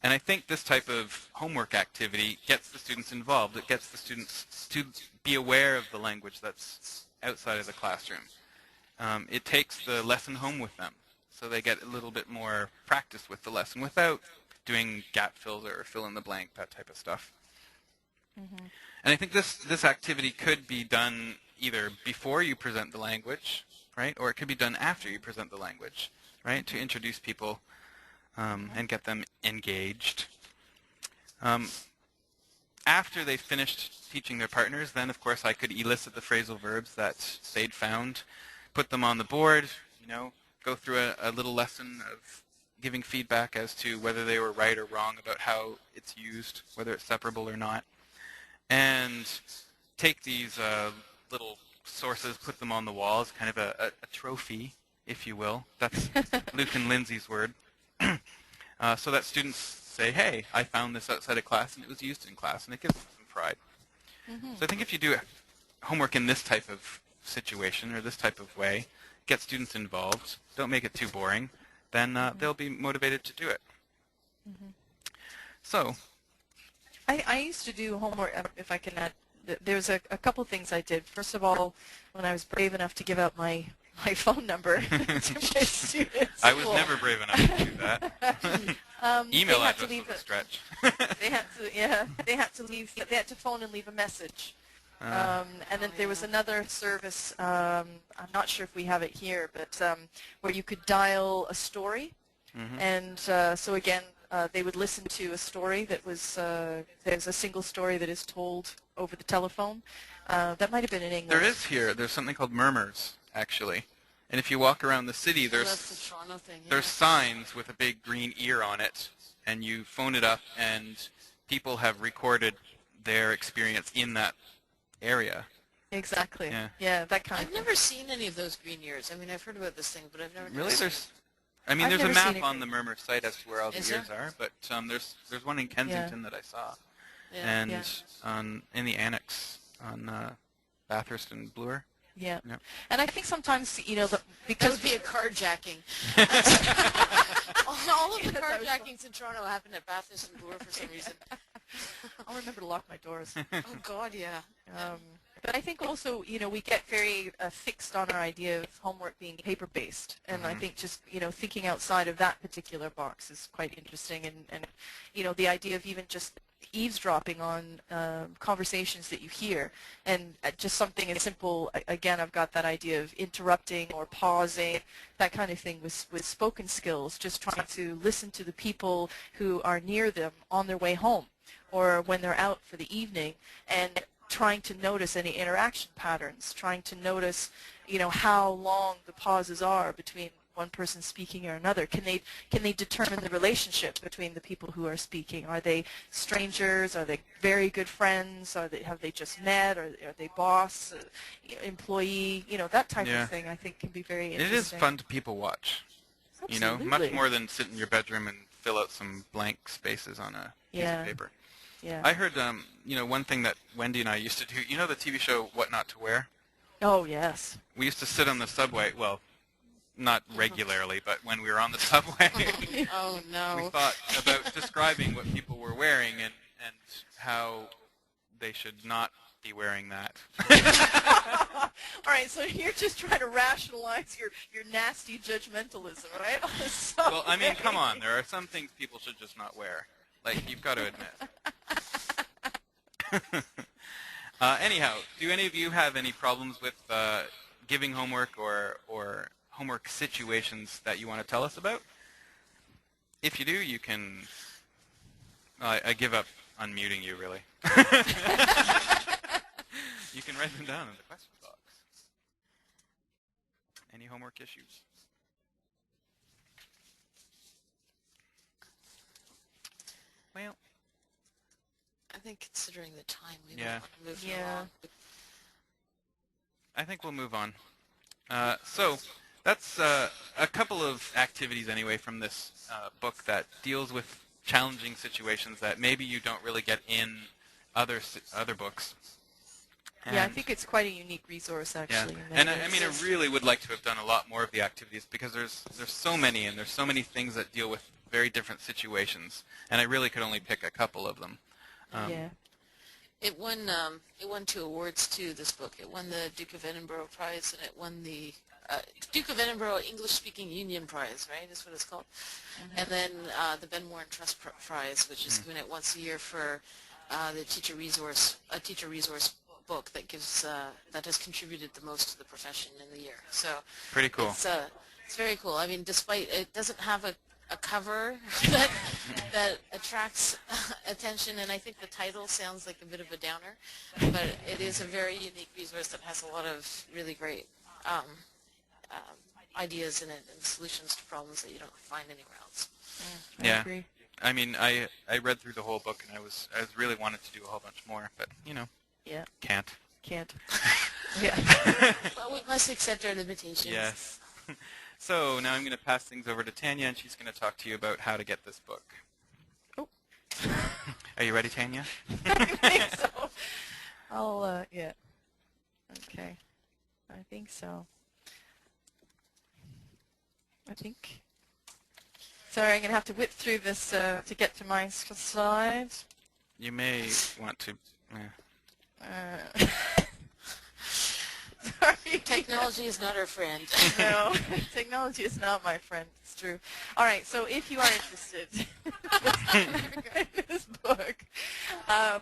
And I think this type of homework activity gets the students involved. It gets the students to be aware of the language that's outside of the classroom. It takes the lesson home with them, so they get a little bit more practice with the lesson without doing gap fills or fill in the blank, that type of stuff. Mm-hmm. And I think this activity could be done either before you present the language, right, or it could be done after you present the language, right, to introduce people and get them engaged. After they've finished teaching their partners, then of course I could elicit the phrasal verbs that they'd found, put them on the board, go through a little lesson of giving feedback as to whether they were right or wrong about how it's used, whether it's separable or not, and take these little sources, put them on the wall as kind of a trophy, if you will. That's Luke and Lindsay's word. So that students say, hey, I found this outside of class and it was used in class, and it gives them some pride. Mm-hmm. So I think if you do homework in this type of situation or this type of way, get students involved, don't make it too boring, then they'll be motivated to do it. Mm-hmm. So I used to do homework, if I can add, there's a couple things I did. First of all, when I was brave enough to give out my phone number to my students. I was never brave enough to do that. Email address was a stretch. They had to phone and leave a message. And then there was another service, I'm not sure if we have it here, but where you could dial a story. Mm-hmm. And so again, they would listen to a story that was, there's a single story that is told over the telephone. That might have been in English. There is here. There's something called murmurs, actually. And if you walk around the city, there's signs with a big green ear on it, and you phone it up, and people have recorded their experience in that area. Exactly. Yeah, that kind of thing. I've never seen any of those green ears. I mean, I've heard about this thing, but I've never really seen it. There's a map on the Murmur site as to where all the ears are, but there's one in Kensington that I saw, and in the annex on Bathurst and Bloor. Yeah. And I think sometimes, because... That would be a carjacking. All of the carjackings in Toronto happen at Bathurst and Bloor for some reason. I'll remember to lock my doors. Oh, God, yeah. But I think also, we get very fixed on our idea of homework being paper-based. And I think just, thinking outside of that particular box is quite interesting. And the idea of even just eavesdropping on conversations that you hear, and just something as simple, again, I've got that idea of interrupting or pausing, that kind of thing with spoken skills, just trying to listen to the people who are near them on their way home or when they're out for the evening, and trying to notice any interaction patterns, trying to notice, how long the pauses are between one person speaking or another. Can they determine the relationship between the people who are speaking? Are they strangers? Are they very good friends? Have they just met? Or are they boss, employee? That type of thing, I think, can be very interesting. It is fun to people watch. Absolutely. Much more than sit in your bedroom and fill out some blank spaces on a piece of paper. Yeah. I heard, one thing that Wendy and I used to do. The TV show What Not to Wear? Oh, yes. We used to sit on the subway. Well, not regularly, but when we were on the subway, oh no, we thought about describing what people were wearing and how they should not be wearing that. All right, so you're just trying to rationalize your nasty judgmentalism, right? Well, I mean, come on. There are some things people should just not wear. Like, you've got to admit. Anyhow, do any of you have any problems with giving homework or homework situations that you want to tell us about? If you do, you can... I give up unmuting you, really. You can write them down in the question box. Any homework issues? Well, I think considering the time, we Yeah. want to move along. I think we'll move on. So that's a couple of activities anyway from this book that deals with challenging situations that maybe you don't really get in other books. Yeah, I think it's quite a unique resource, actually. Yeah. And I mean, I really would like to have done a lot more of the activities because there's so many, and there's so many things that deal with very different situations, and I really could only pick a couple of them. Yeah. It won 2 awards too, this book. It won the Duke of Edinburgh Prize, and it won the Duke of Edinburgh English-Speaking Union Prize, right, is what it's called. And then the Ben Warren Trust Prize, which is given it once a year for the teacher resource book that gives that has contributed the most to the profession in the year. So Pretty cool. It's very cool. I mean, despite it doesn't have a cover that attracts attention, and I think the title sounds like a bit of a downer, but it is a very unique resource that has a lot of really great ideas in it and solutions to problems that you don't find anywhere else. I Yeah. agree. I mean, I read through the whole book, and I was really wanted to do a whole bunch more, but Yeah. can't. Can't. Yeah. Well, we must accept our limitations. Yes. So now I'm going to pass things over to Tanya, and she's going to talk to you about how to get this book. Oh. Are you ready, Tanya? I think so. Yeah. Okay. I think so. I think. Sorry, I'm going to have to whip through this to get to my slides. You may want to. Sorry. Technology is not our friend. No, technology is not my friend. It's true. All right, so if you are interested in this book,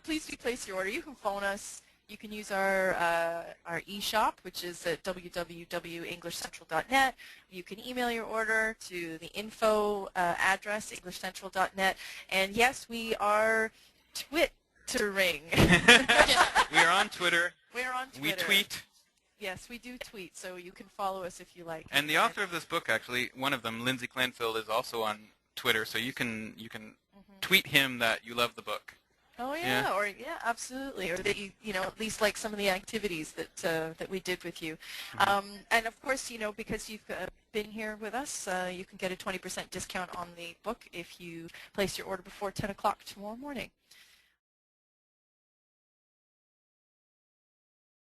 please do place your order. You can phone us. You can use our e-shop, which is at www.englishcentral.net. You can email your order to the info address, englishcentral.net. And yes, we are Twittering. We are on Twitter. We're on Twitter. We tweet. Yes, we do tweet, so you can follow us if you like. And the author of this book, actually, one of them, Lindsay Clenfield, is also on Twitter, so you can tweet him that you love the book. Oh Yeah. yeah, or yeah, absolutely, or that you at least like some of the activities that we did with you, and of course because you've been here with us, you can get a 20% discount on the book if you place your order before 10 o'clock tomorrow morning.